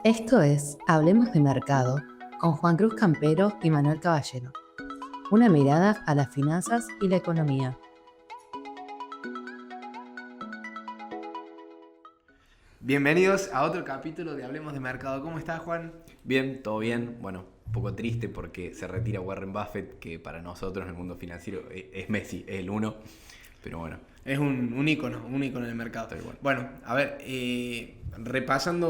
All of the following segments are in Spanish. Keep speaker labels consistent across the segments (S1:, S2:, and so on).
S1: Esto es Hablemos de Mercado con Juan Cruz Campero y Manuel Caballero. Una mirada a las finanzas y la economía.
S2: Bienvenidos a otro capítulo de Hablemos de Mercado. ¿Cómo estás, Juan?
S3: Bien, todo bien. Bueno, un poco triste porque se retira Warren Buffett, que para nosotros en el mundo financiero es Messi, es el uno. Pero bueno.
S2: Es un ícono del mercado.
S3: Tal cual.
S2: Bueno, a ver,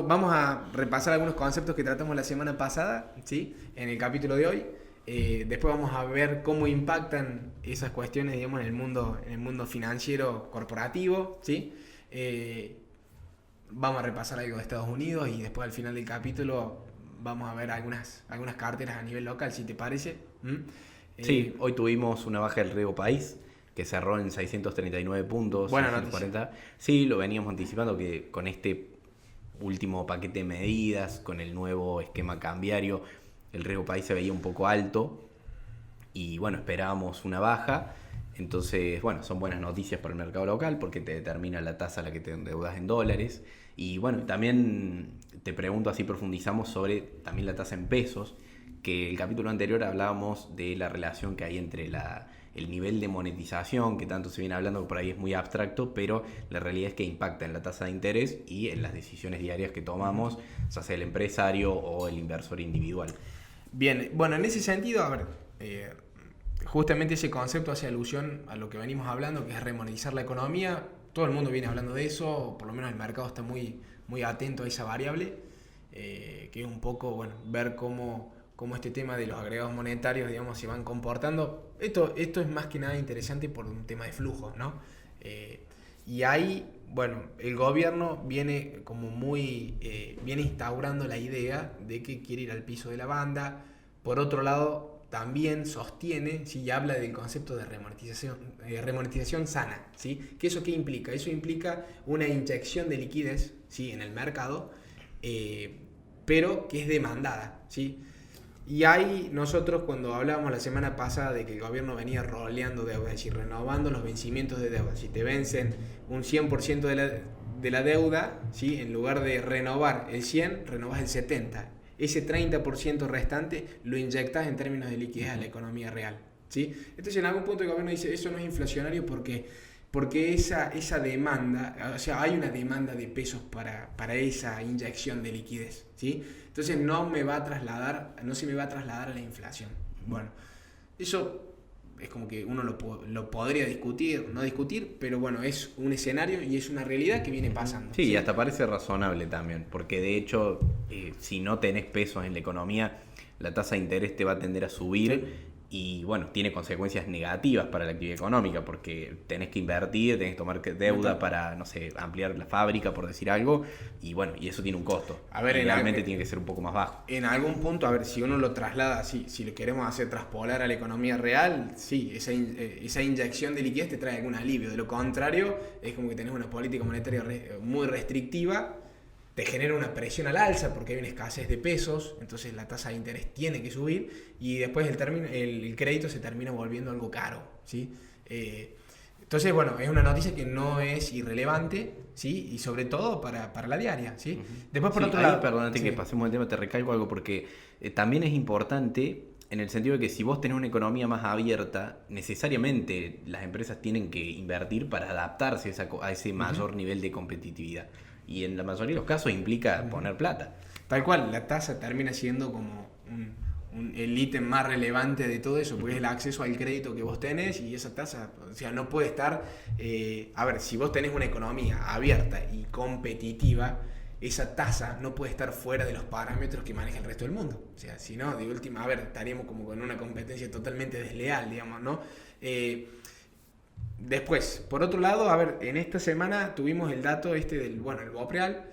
S2: vamos a repasar algunos conceptos que tratamos la semana pasada, ¿sí? En el capítulo de hoy. Después vamos a ver cómo impactan esas cuestiones, digamos, en el mundo financiero corporativo, ¿sí? Vamos a repasar algo de Estados Unidos y después al final del capítulo vamos a ver algunas carteras a nivel local, si te parece.
S3: Sí, hoy tuvimos una baja del riesgo país que cerró en 639 puntos.
S2: Buena
S3: 640. Sí, lo veníamos anticipando que con este último paquete de medidas, con el nuevo esquema cambiario, el riesgo país se veía un poco alto y bueno, esperábamos una baja. Entonces, bueno, son buenas noticias para el mercado local porque te determina la tasa a la que te endeudas en dólares. Y bueno, también te pregunto, así profundizamos sobre también la tasa en pesos, que el capítulo anterior hablábamos de la relación que hay entre el nivel de monetización, que tanto se viene hablando, que por ahí es muy abstracto, pero la realidad es que impacta en la tasa de interés y en las decisiones diarias que tomamos, ya sea el empresario o el inversor individual.
S2: Bien, bueno, en ese sentido, a ver, justamente ese concepto hace alusión a lo que venimos hablando, que es remonetizar la economía. Todo el mundo viene hablando de eso, o por lo menos el mercado está muy, muy atento a esa variable, que es un poco, bueno, ver cómo este tema de los agregados monetarios, digamos, se van comportando. Esto es más que nada interesante por un tema de flujos, ¿no? Y ahí, bueno, el gobierno viene como viene instaurando la idea de que quiere ir al piso de la banda. Por otro lado, también sostiene, ¿sí? Y habla del concepto de remonetización sana, ¿sí? ¿Qué eso qué implica? Eso implica una inyección de liquidez, ¿sí? En el mercado, pero que es demandada, ¿sí? Y ahí nosotros, cuando hablábamos la semana pasada de que el gobierno venía roleando deuda, es decir, renovando los vencimientos de deuda, si te vencen un 100% de la deuda, ¿sí? En lugar de renovar el 100, renovas el 70%. Ese 30% restante lo inyectas en términos de liquidez a la economía real, ¿sí? Entonces, en algún punto el gobierno dice, eso no es inflacionario porque esa demanda, o sea, hay una demanda de pesos para esa inyección de liquidez, ¿sí? Entonces no se me va a trasladar a la inflación. Bueno, eso es como que uno lo podría discutir, no discutir, pero bueno, es un escenario y es una realidad que viene pasando.
S3: Sí, y hasta parece razonable también, porque de hecho, si no tenés pesos en la economía, la tasa de interés te va a tender a subir. Sí. Y bueno, tiene consecuencias negativas para la actividad económica, porque tenés que invertir, tenés que tomar deuda para, no sé, ampliar la fábrica, por decir algo, y bueno, y eso tiene un costo.
S2: A ver,
S3: realmente tiene que ser un poco más bajo.
S2: En algún punto, a ver, si uno lo traslada, si lo queremos hacer traspolar a la economía real, sí, esa inyección de liquidez te trae algún alivio. De lo contrario, es como que tenés una política monetaria muy restrictiva, te genera una presión al alza porque hay una escasez de pesos, entonces la tasa de interés tiene que subir y después el crédito se termina volviendo algo caro, ¿sí? Entonces, bueno, es una noticia que no es irrelevante, ¿sí? Y sobre todo para la diaria, ¿sí?
S3: Después, por otro lado... Perdónate que pasemos el tema, te recalco algo porque también es importante en el sentido de que si vos tenés una economía más abierta, necesariamente las empresas tienen que invertir para adaptarse a ese mayor nivel de competitividad. Y en la mayoría de los casos implica poner plata.
S2: Tal cual, la tasa termina siendo como el ítem más relevante de todo eso, porque es el acceso al crédito que vos tenés y esa tasa, o sea, no puede estar... a ver, si vos tenés una economía abierta y competitiva, esa tasa no puede estar fuera de los parámetros que maneja el resto del mundo. O sea, si no, de última, a ver, estaríamos como con una competencia totalmente desleal, digamos, ¿no? Después, por otro lado, a ver, en esta semana tuvimos el dato el BOPREAL,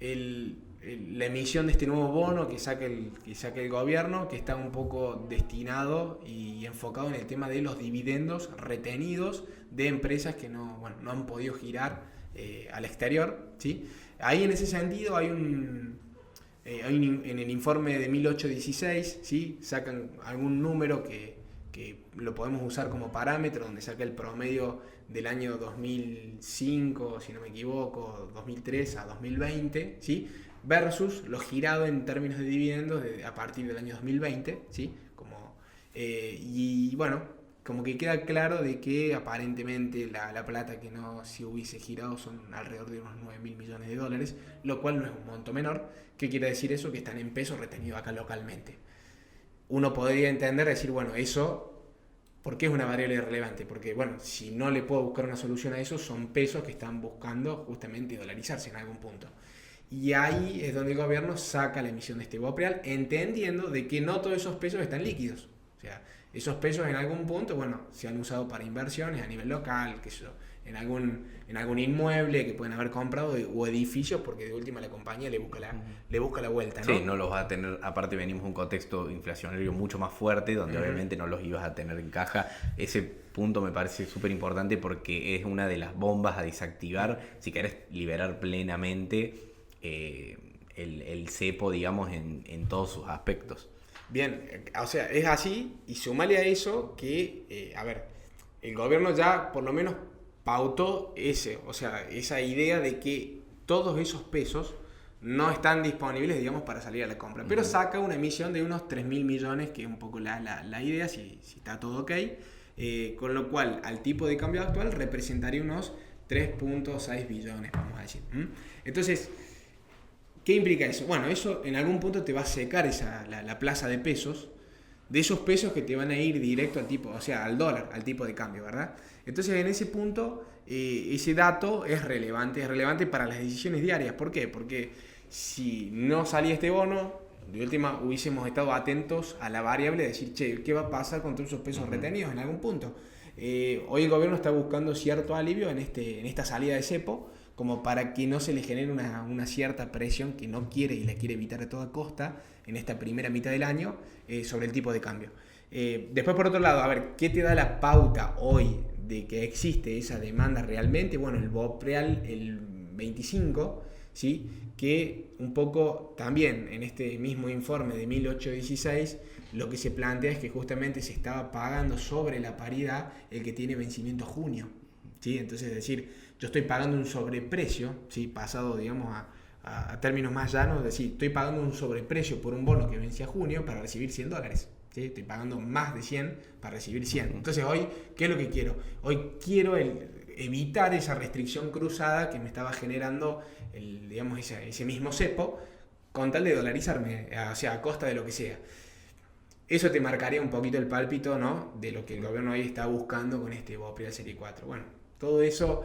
S2: la emisión de este nuevo bono que saca el gobierno, que está un poco destinado y enfocado en el tema de los dividendos retenidos de empresas que no han podido girar al exterior, ¿sí? Ahí en ese sentido en el informe de 1816, ¿sí? Sacan algún número que lo podemos usar como parámetro, donde saca el promedio del año 2005, si no me equivoco, 2003 a 2020, ¿sí? versus lo girado en términos de dividendos a partir del año 2020, ¿sí? Y bueno, como que queda claro de que aparentemente la plata que no se hubiese girado son alrededor de unos 9.000 millones de dólares, lo cual no es un monto menor. ¿Qué quiere decir eso? Que están en pesos retenidos acá localmente. Uno podría entender, decir, bueno, eso... ¿Por qué es una variable irrelevante? Porque, bueno, si no le puedo buscar una solución a eso, son pesos que están buscando justamente dolarizarse en algún punto. Y ahí es donde el gobierno saca la emisión de este bono real, entendiendo de que no todos esos pesos están líquidos. O sea, esos pesos en algún punto, bueno, se han usado para inversiones a nivel local, qué sé yo, en algún inmueble que pueden haber comprado o edificios, porque de última la compañía le busca la vuelta, ¿no?
S3: Sí, no los va a tener, aparte venimos de un contexto inflacionario mucho más fuerte, donde obviamente no los ibas a tener en caja. Ese punto me parece súper importante porque es una de las bombas a desactivar si querés liberar plenamente el cepo, digamos, en todos sus aspectos.
S2: Bien, o sea, es así, y sumale a eso que, el gobierno ya por lo menos pautó esa idea de que todos esos pesos no están disponibles, digamos, para salir a la compra. Pero saca una emisión de unos 3.000 millones, que es un poco la idea, si está todo ok. Con lo cual, al tipo de cambio actual, representaría unos 3.6 billones, vamos a decir. Entonces, ¿qué implica eso? Bueno, eso en algún punto te va a secar la plaza de pesos, de esos pesos que te van a ir directo al tipo, o sea, al dólar, al tipo de cambio, ¿verdad? Entonces, en ese punto, ese dato es relevante para las decisiones diarias. ¿Por qué? Porque si no salía este bono, de última hubiésemos estado atentos a la variable de decir, che, ¿qué va a pasar con todos esos pesos retenidos en algún punto? Hoy el gobierno está buscando cierto alivio en esta salida de cepo, como para que no se le genere una cierta presión que no quiere y la quiere evitar a toda costa en esta primera mitad del año sobre el tipo de cambio. Después, por otro lado, a ver, ¿qué te da la pauta hoy de que existe esa demanda realmente? Bueno, el BOP real, el 25, ¿sí? Que un poco también en este mismo informe de 1816 lo que se plantea es que justamente se estaba pagando sobre la paridad el que tiene vencimiento junio, ¿sí? Entonces, es decir, yo estoy pagando un sobreprecio, ¿sí? Pasado, digamos, a términos más llanos, es decir, estoy pagando un sobreprecio por un bono que vencía junio para recibir $100. ¿Sí? Estoy pagando más de 100 para recibir 100. Entonces hoy, ¿qué es lo que quiero? Hoy quiero evitar esa restricción cruzada que me estaba generando ese mismo cepo, con tal de dolarizarme, o sea, a costa de lo que sea. Eso te marcaría un poquito el pálpito, ¿no? De lo que el gobierno hoy está buscando con este BOP Real Serie 4. Bueno, todo eso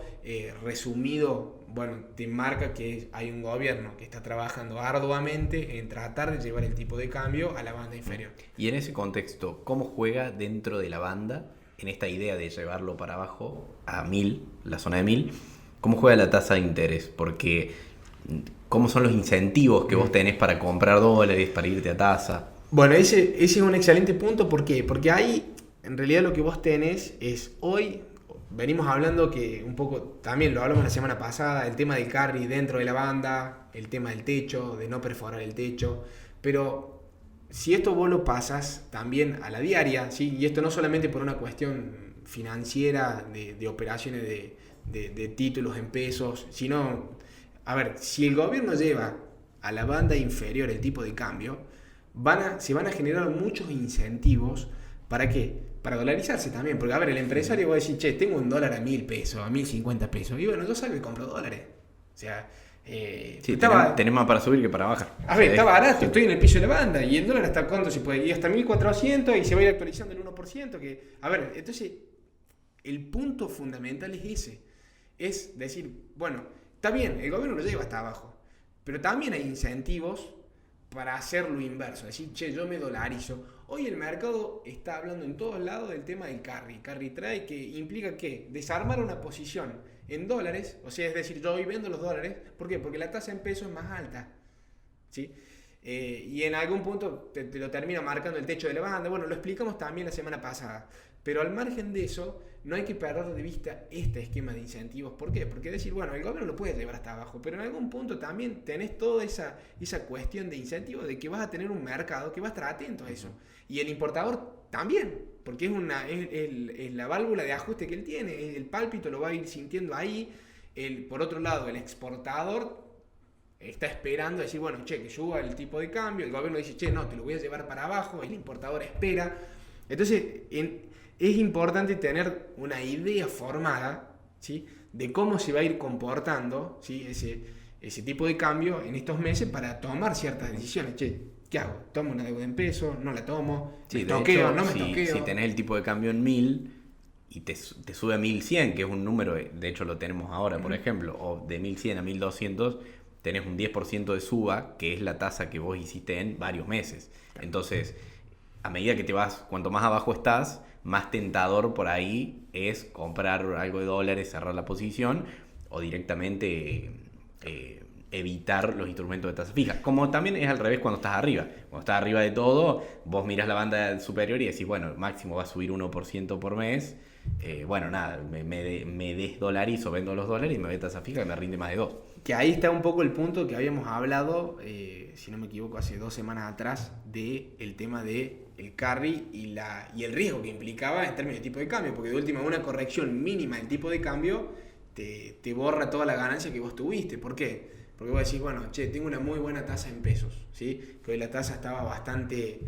S2: resumido, bueno, te marca que hay un gobierno que está trabajando arduamente en tratar de llevar el tipo de cambio a la banda inferior.
S3: Y en ese contexto, ¿cómo juega dentro de la banda, en esta idea de llevarlo para abajo a 1000, la zona de 1000? ¿Cómo juega la tasa de interés? Porque, ¿cómo son los incentivos que vos tenés para comprar dólares, para irte a tasa?
S2: Bueno, ese es un excelente punto. ¿Por qué? Porque ahí, en realidad, lo que vos tenés es hoy... Venimos hablando que un poco, también lo hablamos la semana pasada, el tema del carry dentro de la banda, el tema del techo, de no perforar el techo, pero si esto vos lo pasas también a la diaria, ¿sí? Y esto no solamente por una cuestión financiera de operaciones de títulos en pesos, sino, a ver, si el gobierno lleva a la banda inferior el tipo de cambio, se van a generar muchos incentivos. ¿Para qué? Para dolarizarse también, porque a ver, el empresario va a decir, che, tengo un dólar a 1.000 pesos, a 1.050 pesos, y bueno, yo salgo y compro dólares. O sea,
S3: sí, tenés más para subir que para bajar.
S2: A ver, está barato, estoy en el piso de la banda, y el dólar hasta cuánto se puede ir, hasta 1.400 y se va a ir actualizando el 1%, que, a ver, entonces, el punto fundamental es ese, es decir, bueno, está bien, el gobierno lo lleva hasta abajo, pero también hay incentivos para hacer lo inverso, decir, che, yo me dolarizo. Hoy el mercado está hablando en todos lados del tema del carry trade, que implica que desarmar una posición en dólares, o sea, es decir, yo hoy vendo los dólares, ¿por qué? Porque la tasa en pesos es más alta, ¿sí? Y en algún punto te lo termina marcando el techo de la banda. Bueno, lo explicamos también la semana pasada, pero al margen de eso, no hay que perder de vista este esquema de incentivos. ¿Por qué? Porque decir, bueno, el gobierno lo puede llevar hasta abajo, pero en algún punto también tenés toda esa cuestión de incentivos de que vas a tener un mercado que va a estar atento a eso. Y el importador también, porque es la válvula de ajuste que él tiene, el pálpito lo va a ir sintiendo ahí. Por otro lado, el exportador está esperando decir, bueno, che, que suba el tipo de cambio, el gobierno dice, che, no, te lo voy a llevar para abajo, el importador espera. Entonces, es importante tener una idea formada, ¿sí?, de cómo se va a ir comportando, ¿sí?, ese tipo de cambio en estos meses para tomar ciertas decisiones. Che, ¿qué hago? ¿Tomo una deuda en pesos? ¿No la tomo?
S3: Sí,
S2: ¿Me
S3: de
S2: toqueo?
S3: hecho,
S2: ¿No me toqueo?
S3: si tenés el tipo de cambio en 1000 y te sube a 1100, que es un número, de hecho lo tenemos ahora, por ejemplo, o de 1100 a 1200, tenés un 10% de suba, que es la tasa que vos hiciste en varios meses. Entonces, a medida que te vas, cuanto más abajo estás, más tentador por ahí es comprar algo de dólares, cerrar la posición o directamente evitar los instrumentos de tasa fija. Como también es al revés cuando estás arriba. Cuando estás arriba de todo, vos mirás la banda superior y decís, bueno, máximo va a subir 1% por mes. Bueno, nada, me desdolarizo, vendo los dólares y me voy a tasa fija que me rinde más de 2.
S2: Que ahí está un poco el punto que habíamos hablado, si no me equivoco, hace 2 semanas atrás, del tema de el carry y el riesgo que implicaba en términos de tipo de cambio, porque de última una corrección mínima del tipo de cambio te borra toda la ganancia que vos tuviste. ¿Por qué? Porque vos decís, bueno, che, tengo una muy buena tasa en pesos, ¿sí? Que hoy la tasa estaba bastante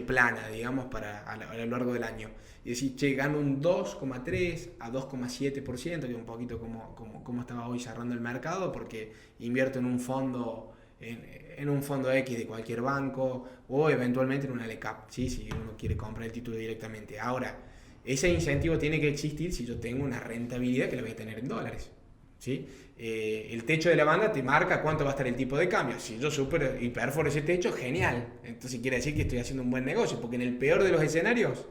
S2: plana, digamos, a lo largo del año. Y decís, che, gano un 2,3 a 2,7%, que es un poquito como estaba hoy cerrando el mercado, porque invierto en un fondo X de cualquier banco o eventualmente en una LCAP, ¿sí?, si uno quiere comprar el título directamente. Ahora, ese incentivo tiene que existir si yo tengo una rentabilidad que la voy a tener en dólares, ¿sí? El techo de la banda te marca cuánto va a estar el tipo de cambio. Si yo supero y perforo ese techo, genial. Entonces quiere decir que estoy haciendo un buen negocio, porque en el peor de los escenarios,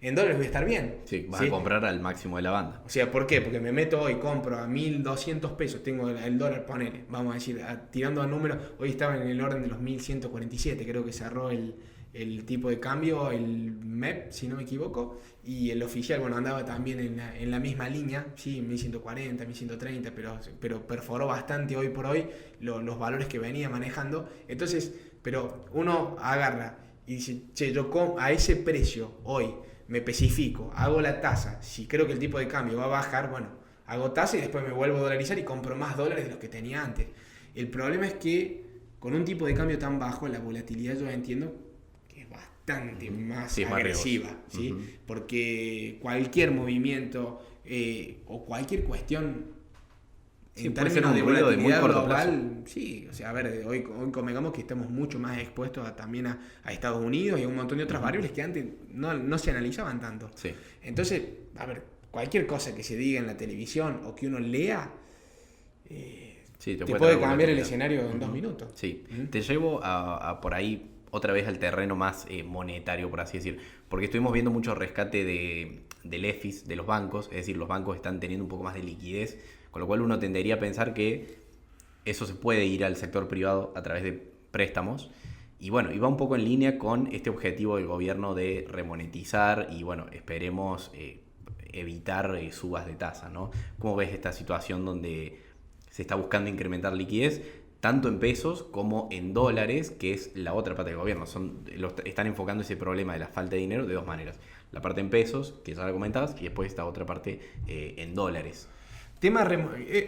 S2: en dólares voy a estar bien.
S3: Sí, vas a comprar al máximo de la banda.
S2: O sea, ¿por qué? Porque me meto hoy, compro a 1.200 pesos, tengo el dólar, ponele, vamos a decir, tirando a números, hoy estaba en el orden de los 1.147, creo que cerró el tipo de cambio, el MEP, si no me equivoco, y el oficial, bueno, andaba también en la misma línea, sí, 1.140, 1.130, pero perforó bastante hoy por hoy los valores que venía manejando. Entonces, pero uno agarra y dice, che, yo a ese precio hoy me especifico, hago la tasa, si creo que el tipo de cambio va a bajar, bueno, hago tasa y después me vuelvo a dolarizar y compro más dólares de los que tenía antes. El problema es que con un tipo de cambio tan bajo, la volatilidad yo entiendo que es bastante más agresiva, ¿sí? Porque cualquier movimiento o cualquier cuestión en términos de volatilidad de muy corto global, plazo. Sí, o sea, a ver, hoy convengamos que estamos mucho más expuestos también a Estados Unidos y a un montón de otras variables que antes no se analizaban tanto.
S3: Sí.
S2: Entonces, a ver, cualquier cosa que se diga en la televisión o que uno lea,
S3: sí,
S2: te puede cambiar el escenario en 2 minutos.
S3: Sí, te llevo a por ahí otra vez al terreno más monetario, por así decir, porque estuvimos viendo mucho rescate del EFIS, de los bancos, es decir, los bancos están teniendo un poco más de liquidez, con lo cual uno tendería a pensar que eso se puede ir al sector privado a través de préstamos. Y bueno, y va un poco en línea con este objetivo del gobierno de remonetizar y bueno, esperemos evitar subas de tasa, ¿no? ¿Cómo ves esta situación donde se está buscando incrementar liquidez, tanto en pesos como en dólares, que es la otra parte del gobierno? Están enfocando ese problema de la falta de dinero de dos maneras. La parte en pesos, que ya la comentabas, y después esta otra parte en dólares.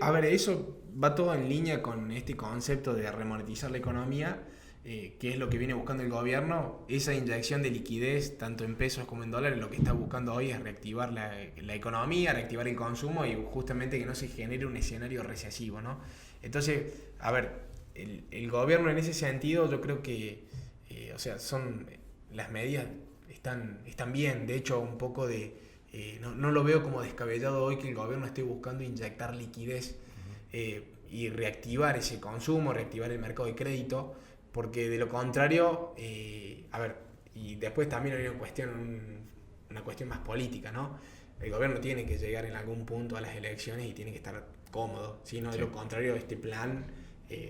S2: A ver, eso va todo en línea con este concepto de remonetizar la economía, que es lo que viene buscando el gobierno. Esa inyección de liquidez, tanto en pesos como en dólares, lo que está buscando hoy es reactivar la economía, reactivar el consumo y justamente que no se genere un escenario recesivo, ¿no? Entonces, a ver, el gobierno en ese sentido, yo creo que, o sea, las medidas están bien. De hecho, un poco no lo veo como descabellado hoy que el gobierno esté buscando inyectar liquidez y reactivar ese consumo, reactivar el mercado de crédito, porque de lo contrario, a ver, y después también hay una cuestión más política, ¿no? El gobierno tiene que llegar en algún punto a las elecciones y tiene que estar cómodo, ¿sí? No, de lo contrario, este plan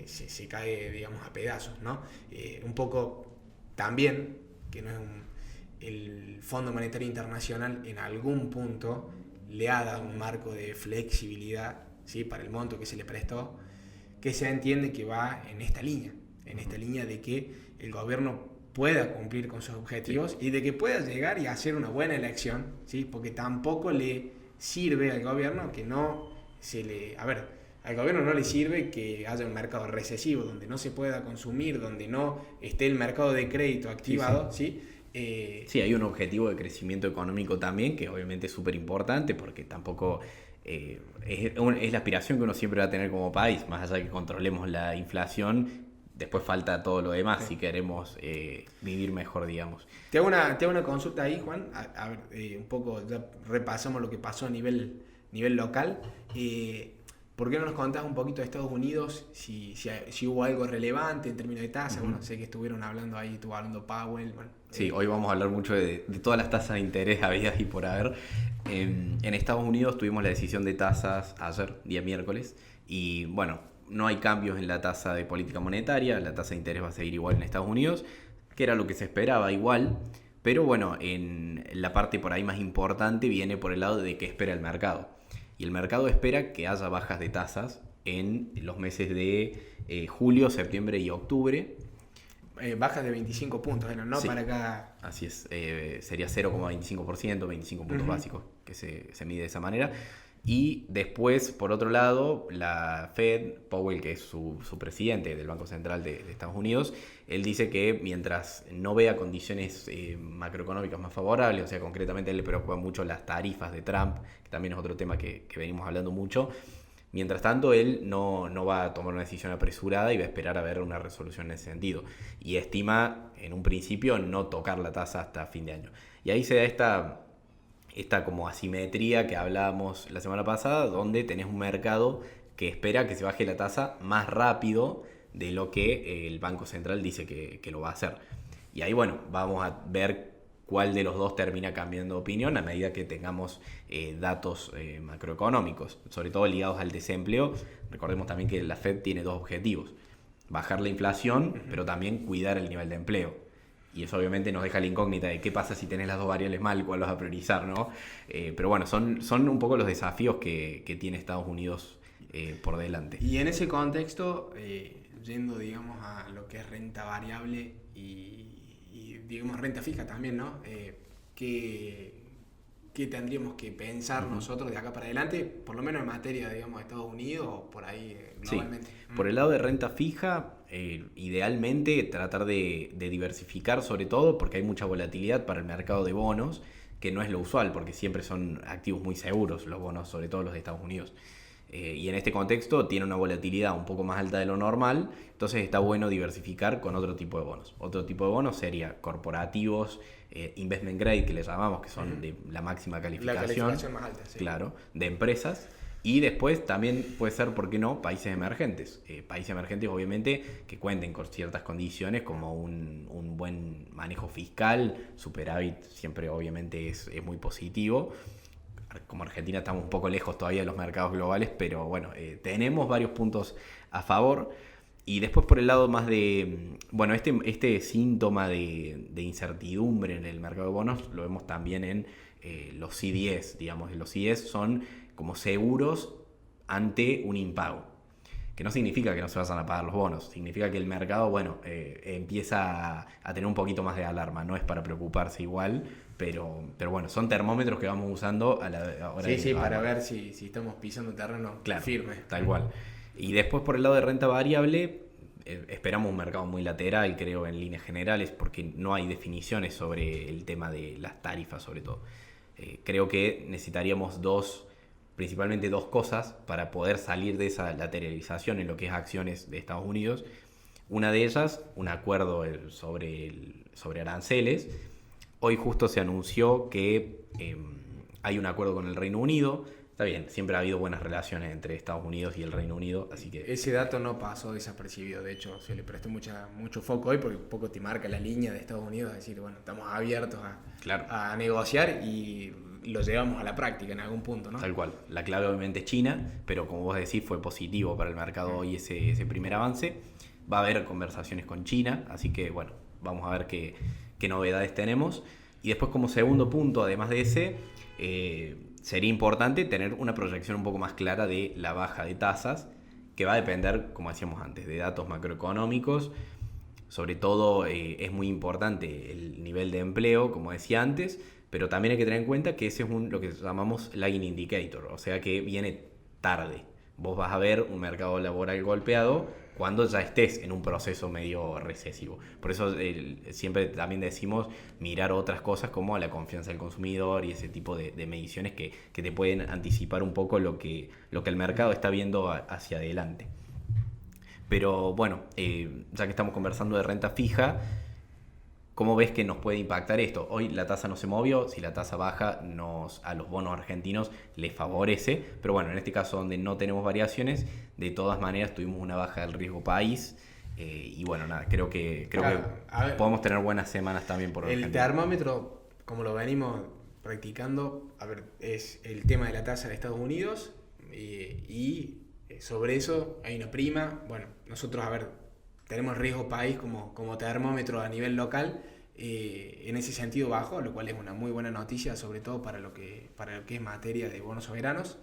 S2: se cae, digamos, a pedazos, ¿no? Un poco también, que no es el Fondo Monetario Internacional en algún punto le ha dado un marco de flexibilidad, ¿sí?, para el monto que se le prestó, que se entiende que va en esta línea de que el gobierno pueda cumplir con sus objetivos y de que pueda llegar y hacer una buena elección, ¿sí? Porque tampoco le sirve al gobierno que no se le... A ver, al gobierno no le sirve que haya un mercado recesivo, donde no se pueda consumir, donde no esté el mercado de crédito activado, ¿sí?
S3: Sí, hay un objetivo de crecimiento económico también, que obviamente es súper importante, porque tampoco es la aspiración que uno siempre va a tener como país, más allá de que controlemos la inflación, después falta todo lo demás,
S2: Sí.
S3: si queremos vivir mejor, digamos.
S2: Te hago una consulta ahí, Juan. A ver, un poco, ya repasamos lo que pasó a nivel local. ¿Por qué no nos contás un poquito de Estados Unidos? Si hubo algo relevante en términos de tasa.
S3: Ujú.
S2: Bueno, sé que estuvieron hablando ahí, estuvo hablando Powell. Bueno,
S3: Sí, hoy vamos a hablar mucho de todas las tasas de interés habidas y por haber. En Estados Unidos tuvimos la decisión de tasas ayer, día miércoles, y bueno, no hay cambios en la tasa de política monetaria, la tasa de interés va a seguir igual en Estados Unidos, que era lo que se esperaba igual, pero bueno, en la parte por ahí más importante viene por el lado de qué espera el mercado. Y el mercado espera que haya bajas de tasas en los meses de julio, septiembre y octubre.
S2: bajas de 25 puntos, ¿no?
S3: Sí.
S2: Para cada...
S3: Así es, sería 0,25%, 25 puntos básicos, que se mide de esa manera. Y después, por otro lado, la Fed, Powell, que es su presidente del Banco Central de Estados Unidos, él dice que mientras no vea condiciones macroeconómicas más favorables, o sea, concretamente a él le preocupan mucho las tarifas de Trump, que también es otro tema que venimos hablando mucho. Mientras tanto, él no va a tomar una decisión apresurada y va a esperar a ver una resolución en ese sentido. Y estima, en un principio, no tocar la tasa hasta fin de año. Y ahí se da esta como asimetría que hablábamos la semana pasada, donde tenés un mercado que espera que se baje la tasa más rápido de lo que el Banco Central dice que lo va a hacer. Y ahí, bueno, vamos a ver cuál de los dos termina cambiando de opinión a medida que tengamos datos macroeconómicos, sobre todo ligados al desempleo. Recordemos también que la Fed tiene dos objetivos: bajar la inflación, pero también cuidar el nivel de empleo. Y eso obviamente nos deja la incógnita de qué pasa si tenés las dos variables mal, cuál vas a priorizar, ¿no? Pero bueno, son un poco los desafíos que tiene Estados Unidos por delante.
S2: Y en ese contexto, yendo, digamos, a lo que es renta variable y digamos, renta fija también, ¿no? ¿Qué tendríamos que pensar nosotros de acá para adelante, por lo menos en materia, digamos, de Estados Unidos o por ahí globalmente?
S3: Sí. Por el lado de renta fija, idealmente tratar de diversificar, sobre todo porque hay mucha volatilidad para el mercado de bonos, que no es lo usual, porque siempre son activos muy seguros los bonos, sobre todo los de Estados Unidos. Y en este contexto tiene una volatilidad un poco más alta de lo normal, entonces está bueno diversificar con otro tipo de bonos. Otro tipo de bonos sería corporativos, investment grade, que le llamamos, que son de la máxima calificación.
S2: La calificación más alta, sí.
S3: Claro, de empresas. Y después también puede ser, ¿por qué no?, países emergentes. Países emergentes, obviamente, que cuenten con ciertas condiciones como un buen manejo fiscal, superávit siempre obviamente es muy positivo. Como Argentina estamos un poco lejos todavía de los mercados globales, pero bueno, tenemos varios puntos a favor. Y después por el lado más de, bueno, este síntoma de incertidumbre en el mercado de bonos lo vemos también en los CDS, digamos. Los CDS son como seguros ante un impago, que no significa que no se vayan a pagar los bonos, significa que el mercado, bueno, empieza a tener un poquito más de alarma. No es para preocuparse igual, pero bueno, son termómetros que vamos usando a la hora de...
S2: Sí, para ver si estamos pisando terreno firme.
S3: Tal cual. Y después por el lado de renta variable, esperamos un mercado muy lateral, creo, en líneas generales, porque no hay definiciones sobre el tema de las tarifas, sobre todo. Creo que necesitaríamos principalmente dos cosas para poder salir de esa lateralización en lo que es acciones de Estados Unidos. Una de ellas, un acuerdo sobre aranceles. Hoy justo se anunció que hay un acuerdo con el Reino Unido. Está bien, siempre ha habido buenas relaciones entre Estados Unidos y el Reino Unido, así que...
S2: Ese dato no pasó desapercibido, de hecho se le prestó mucho foco hoy porque un poco te marca la línea de Estados Unidos, es decir, bueno, estamos abiertos a negociar y lo llevamos a la práctica en algún punto, ¿no?
S3: Tal cual, la clave obviamente es China, pero como vos decís fue positivo para el mercado hoy ese primer avance. Va a haber conversaciones con China, así que bueno, vamos a ver qué novedades tenemos. Y después como segundo punto, además de ese... sería importante tener una proyección un poco más clara de la baja de tasas, que va a depender, como decíamos antes, de datos macroeconómicos. Sobre todo es muy importante el nivel de empleo, como decía antes, pero también hay que tener en cuenta que ese es lo que llamamos lagging indicator, o sea que viene tarde. vos vas a ver un mercado laboral golpeado cuando ya estés en un proceso medio recesivo. Por eso siempre también decimos mirar otras cosas como la confianza del consumidor y ese tipo de mediciones que te pueden anticipar un poco lo que el mercado está viendo hacia adelante. Pero bueno, ya que estamos conversando de renta fija, ¿cómo ves que nos puede impactar esto? Hoy la tasa no se movió, si la tasa baja a los bonos argentinos les favorece, pero bueno, en este caso donde no tenemos variaciones, de todas maneras tuvimos una baja del riesgo país y bueno, nada, creo que podemos tener buenas semanas también por Argentina.
S2: El termómetro, como lo venimos practicando, es el tema de la tasa de Estados Unidos y sobre eso hay una prima. Bueno, nosotros, tenemos el riesgo país como termómetro a nivel local, en ese sentido bajo, lo cual es una muy buena noticia, sobre todo para lo que es materia de bonos soberanos.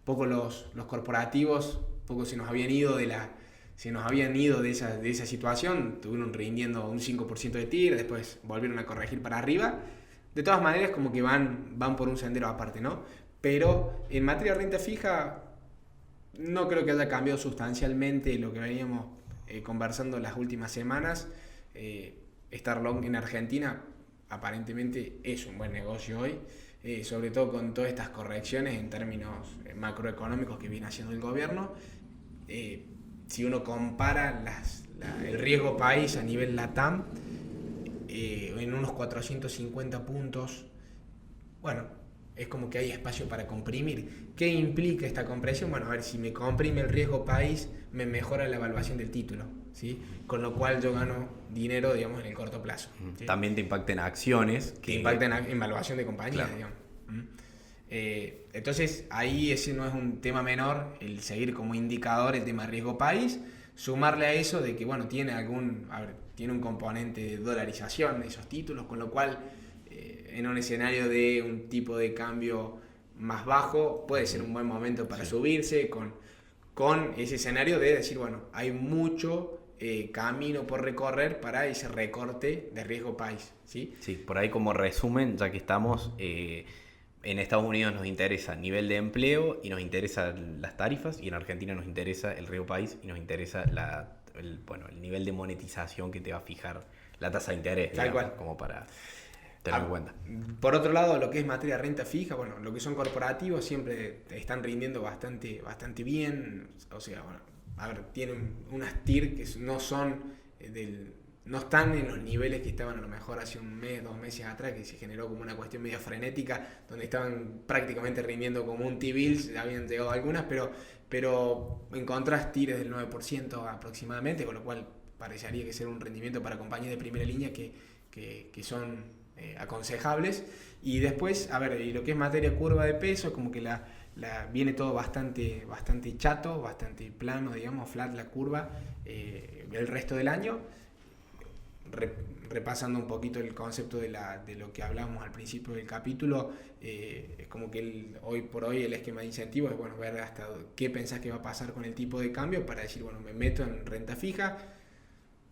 S2: Poco los corporativos, poco se nos habían ido de esa situación, estuvieron rindiendo un 5% de TIR, después volvieron a corregir para arriba. De todas maneras, como que van por un sendero aparte, ¿no? Pero en materia de renta fija, no creo que haya cambiado sustancialmente lo que veníamos conversando las últimas semanas. Estar long en Argentina aparentemente es un buen negocio hoy, sobre todo con todas estas correcciones en términos macroeconómicos que viene haciendo el gobierno. Si uno compara el riesgo país a nivel LATAM, en unos 450 puntos, bueno, es como que hay espacio para comprimir. ¿Qué implica esta compresión? Bueno, si me comprime el riesgo país, me mejora la evaluación del título, ¿sí? Con lo cual yo gano dinero, digamos, en el corto plazo, ¿sí?
S3: También te impacten acciones.
S2: Que impacten en evaluación de compañía,
S3: claro.
S2: digamos. Entonces, ahí ese no es un tema menor, el seguir como indicador el tema de riesgo país, sumarle a eso de que, bueno, tiene un componente de dolarización de esos títulos, con lo cual en un escenario de un tipo de cambio más bajo puede ser un buen momento para subirse con ese escenario de decir, bueno, hay mucho camino por recorrer para ese recorte de riesgo país, ¿sí?
S3: Sí, por ahí como resumen, ya que estamos, en Estados Unidos nos interesa el nivel de empleo y nos interesan las tarifas, y en Argentina nos interesa el riesgo país y nos interesa el nivel de monetización que te va a fijar la tasa de interés,
S2: Tal
S3: digamos,
S2: cual.
S3: como para tener en cuenta.
S2: Por otro lado, lo que es materia de renta fija, bueno, lo que son corporativos siempre están rindiendo bastante bien. O sea, bueno, tienen unas TIR que no están en los niveles que estaban a lo mejor hace un mes, 2 meses atrás, que se generó como una cuestión medio frenética, donde estaban prácticamente rindiendo como un T-bills, habían llegado algunas, pero encontrás TIRs del 9% aproximadamente, con lo cual parecería que ser un rendimiento para compañías de primera línea que son aconsejables. Y después, y lo que es materia curva de peso, como que viene todo bastante chato, bastante plano, digamos, flat la curva el resto del año. Repasando un poquito el concepto de lo que hablamos al principio del capítulo, es como que hoy por hoy el esquema de incentivos es, bueno, ver hasta qué pensás que va a pasar con el tipo de cambio para decir, bueno, me meto en renta fija.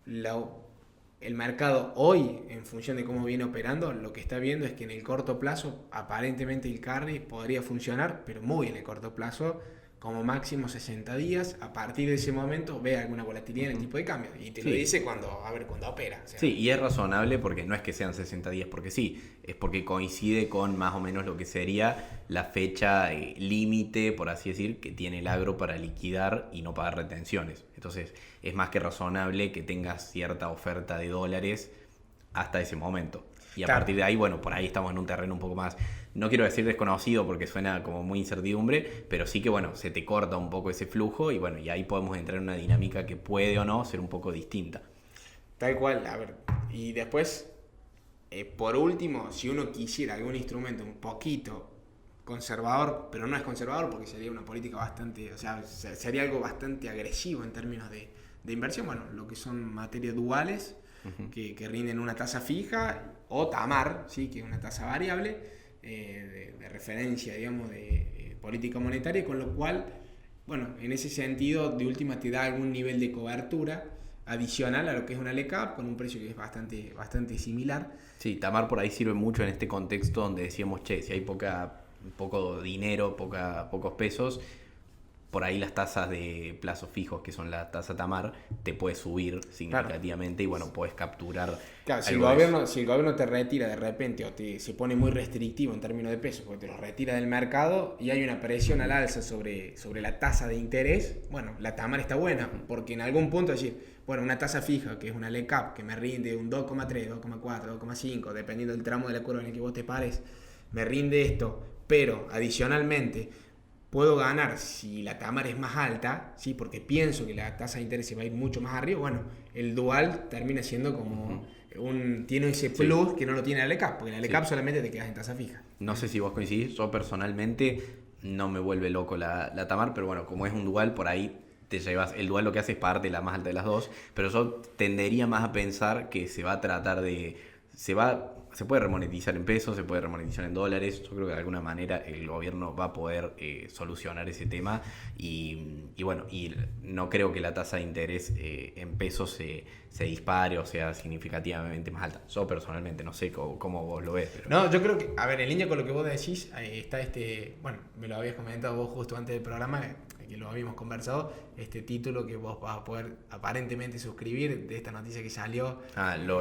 S2: El mercado hoy, en función de cómo viene operando, lo que está viendo es que en el corto plazo aparentemente el carry podría funcionar, pero muy en el corto plazo, como máximo 60 días. A partir de ese momento ve alguna volatilidad en el tipo de cambio y te lo dice cuando opera. O sea.
S3: Sí, y es razonable porque no es que sean 60 días porque sí, es porque coincide con más o menos lo que sería la fecha límite, por así decir, que tiene el agro para liquidar y no pagar retenciones. Entonces es más que razonable que tengas cierta oferta de dólares hasta ese momento. Y a partir de ahí, bueno, por ahí estamos en un terreno un poco más, no quiero decir desconocido porque suena como muy incertidumbre, pero sí que, bueno, se te corta un poco ese flujo y bueno, y ahí podemos entrar en una dinámica que puede o no ser un poco distinta.
S2: Tal cual, y después, por último, si uno quisiera algún instrumento un poquito conservador, pero no es conservador porque sería una política bastante, o sea, sería algo bastante agresivo en términos de inversión, bueno, lo que son materias duales, que rinden una tasa fija, o TAMAR, ¿sí? Que es una tasa variable de referencia, digamos, de política monetaria, con lo cual, bueno, en ese sentido, de última te da algún nivel de cobertura adicional a lo que es una LECAP, con un precio que es bastante similar.
S3: Sí, TAMAR por ahí sirve mucho en este contexto donde decíamos, si hay poco dinero, pocos pesos, por ahí las tasas de plazos fijos, que son la tasa Tamar, te puede subir significativamente y bueno, puedes capturar.
S2: Claro, si el gobierno te retira de repente o se pone muy restrictivo en términos de pesos, porque te lo retira del mercado y hay una presión al alza sobre la tasa de interés, bueno, la Tamar está buena, porque en algún punto decir, bueno, una tasa fija, que es una LECAP, que me rinde un 2,3, 2,4, 2,5, dependiendo del tramo de la curva en el que vos te pares, me rinde esto, pero adicionalmente puedo ganar si la Tamar es más alta, ¿sí? Porque pienso que la tasa de interés se va a ir mucho más arriba. Bueno, el dual termina siendo como tiene ese plus que no lo tiene la LECAP, porque la LECAP solamente te quedas en tasa fija.
S3: No sé si vos coincidís, yo personalmente no me vuelve loco la Tamar, pero bueno, como es un dual, por ahí te llevas. El dual lo que hace es pagarte la más alta de las dos, pero yo tendería más a pensar que se va a tratar de. Se puede remonetizar en pesos, se puede remonetizar en dólares. Yo creo que de alguna manera el gobierno va a poder solucionar ese tema y bueno, y no creo que la tasa de interés en pesos se dispare o sea significativamente más alta. Yo personalmente no sé cómo vos lo ves. Pero...
S2: No, yo creo que, a ver, en línea con lo que vos decís, está bueno, me lo habías comentado vos justo antes del programa, que lo habíamos conversado, este título que vos vas a poder aparentemente suscribir de esta noticia que salió.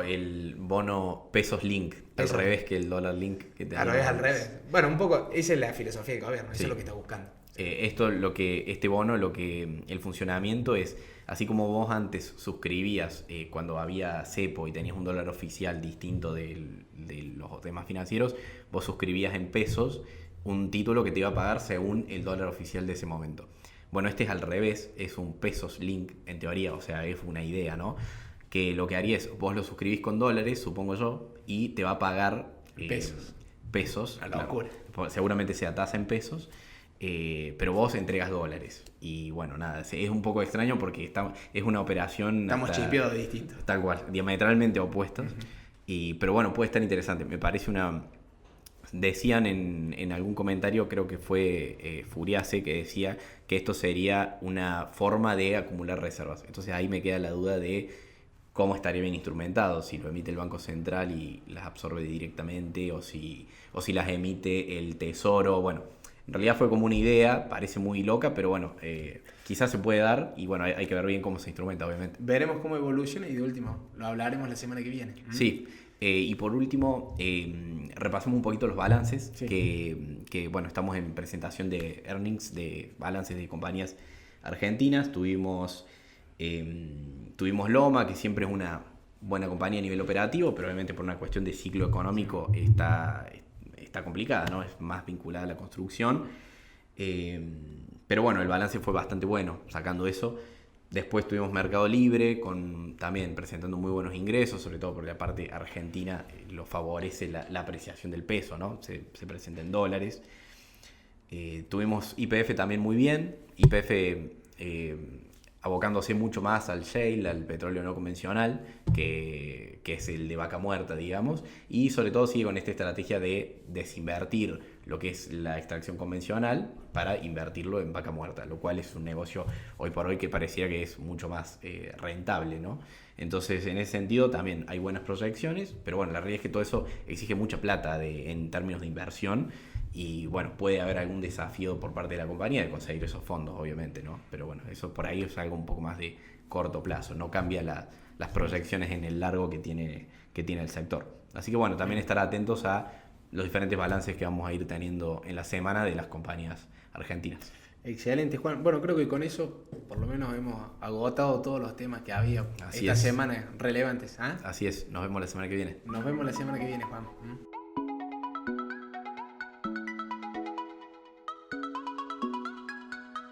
S3: El bono pesos link, al revés que el dólar link. Que te
S2: al revés. Bueno, un poco, esa es la filosofía del gobierno, eso es lo que está buscando.
S3: Este bono, el funcionamiento es, así como vos antes suscribías cuando había cepo y tenías un dólar oficial distinto de los demás financieros, vos suscribías en pesos un título que te iba a pagar según el dólar oficial de ese momento. Bueno, este es al revés, es un pesos link en teoría, o sea, es una idea, ¿no? Que lo que haría es, vos lo suscribís con dólares, supongo yo, y te va a pagar pesos.
S2: A la locura.
S3: Claro, seguramente sea tasa en pesos, pero vos entregas dólares. Y bueno, nada, es un poco extraño porque es una operación...
S2: Estamos chipeados distintos.
S3: Tal cual, diametralmente opuestos. Pero bueno, puede estar interesante. Me parece una... Decían en algún comentario, creo que fue Furiase, que decía que esto sería una forma de acumular reservas. Entonces ahí me queda la duda de cómo estaría bien instrumentado, si lo emite el Banco Central y las absorbe directamente o si las emite el Tesoro. Bueno, en realidad fue como una idea, parece muy loca, pero bueno, quizás se puede dar y bueno, hay que ver bien cómo se instrumenta, obviamente.
S2: Veremos cómo evoluciona y de último lo hablaremos la semana que viene.
S3: Sí. Y por último, repasamos un poquito los balances,
S2: sí.
S3: que bueno, estamos en presentación de earnings, de balances de compañías argentinas. Tuvimos Loma, que siempre es una buena compañía a nivel operativo, pero obviamente por una cuestión de ciclo económico está complicada, ¿no? Es más vinculada a la construcción. Pero bueno, el balance fue bastante bueno, sacando eso. Después tuvimos Mercado Libre, también presentando muy buenos ingresos, sobre todo porque la parte argentina lo favorece la apreciación del peso, ¿no? Se presenta en dólares. Tuvimos YPF también muy bien. YPF abocándose mucho más al shale, al petróleo no convencional, que es el de vaca muerta, digamos. Y sobre todo sigue con esta estrategia de desinvertir lo que es la extracción convencional para invertirlo en vaca muerta, lo cual es un negocio hoy por hoy que pareciera que es mucho más rentable, ¿no? Entonces, en ese sentido también hay buenas proyecciones, pero bueno, la realidad es que todo eso exige mucha plata en términos de inversión y bueno, puede haber algún desafío por parte de la compañía de conseguir esos fondos, obviamente, ¿no? Pero bueno, eso por ahí es algo un poco más de corto plazo, no cambia las proyecciones en el largo que tiene el sector. Así que bueno, también estar atentos a los diferentes balances que vamos a ir teniendo en la semana de las compañías argentinas.
S2: Excelente, Juan. Bueno, creo que con eso por lo menos hemos agotado todos los temas que había esta semana relevantes.
S3: Así es, nos vemos la semana que viene.
S2: Nos vemos la semana que viene, Juan.